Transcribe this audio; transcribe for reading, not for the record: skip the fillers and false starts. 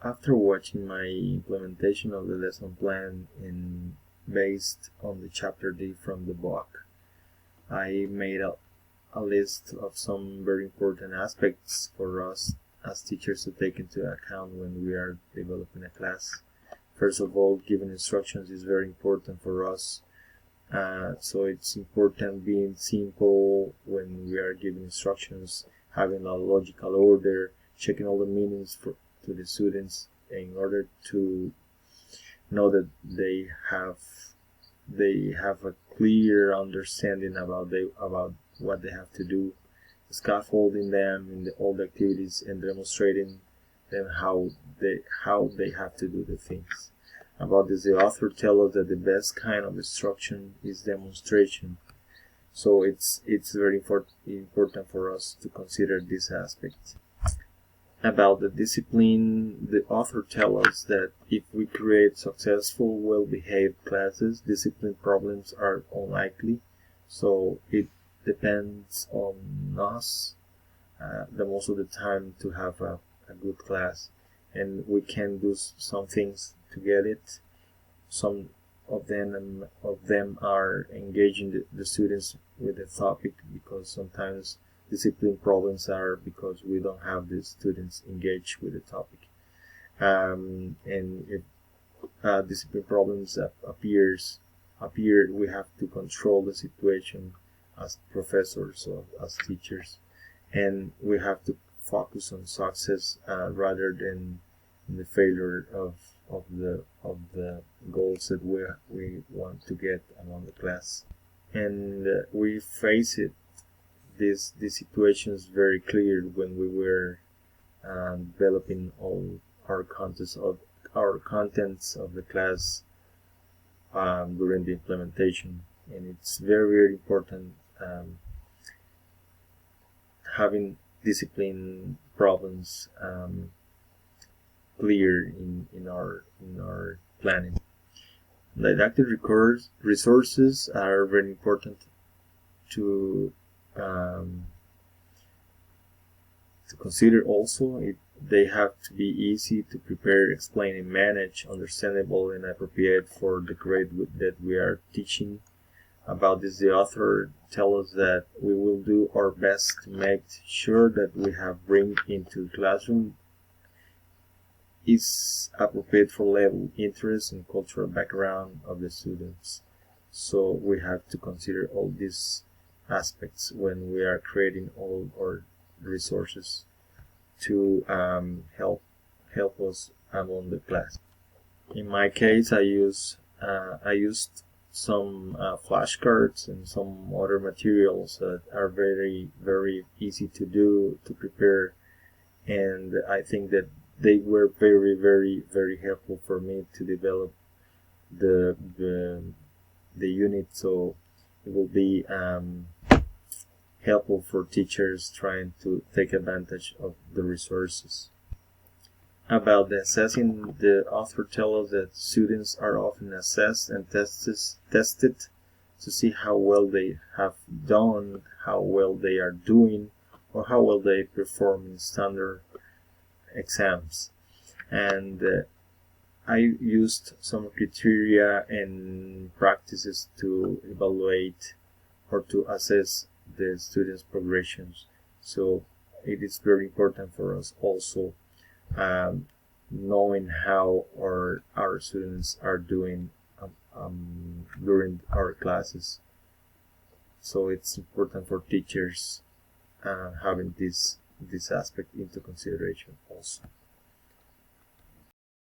After watching my implementation of the lesson plan and based on the chapter D from the book, I made a list of some very important aspects for us as teachers to take into account when we are developing a class. First of all, giving instructions is very important for us. So it's important being simple when we are giving instructions, having a logical order, checking all the meanings to the students in order to know that they have a clear understanding about what they have to do, scaffolding them in all the activities and demonstrating them how they have to do the things. About this, the author tells us that the best kind of instruction is demonstration. So it's very important for us to consider this aspect. About the discipline, the author tells us that if we create successful, well-behaved classes, discipline problems are unlikely. So it depends on us the most of the time to have a good class, and we can do some things to get it. Some of them are engaging the students with the topic, because sometimes discipline problems are because we don't have the students engaged with the topic. And if discipline problems appear, we have to control the situation as professors or as teachers, and we have to focus on success rather than the failure of the goals that we want to get among the class. And we face these situations very clear when we were developing all our contents of the class during the implementation. And it's very, very important having discipline problems clear in our planning. Didactic resources are very important to consider also. They have to be easy to prepare, explain, and manage, understandable and appropriate for the grade that we are teaching. About this, the author tells us that we will do our best to make sure that we have bring into the classroom is appropriate for level, interest, and cultural background of the students. So we have to consider all these aspects when we are creating all our resources to help us among the class. In my case, I used some flashcards and some other materials that are very, very easy to prepare, and I think that they were very, very, very helpful for me to develop the unit. So it will be helpful for teachers trying to take advantage of the resources. About the assessing, the author tells us that students are often assessed and tested to see how well they have done, how well they are doing, or how well they perform in standard exams. And I used some criteria and practices to evaluate or to assess the students' progressions. So it is very important for us also knowing how our students are doing during our classes. So it's important for teachers having this aspect into consideration also.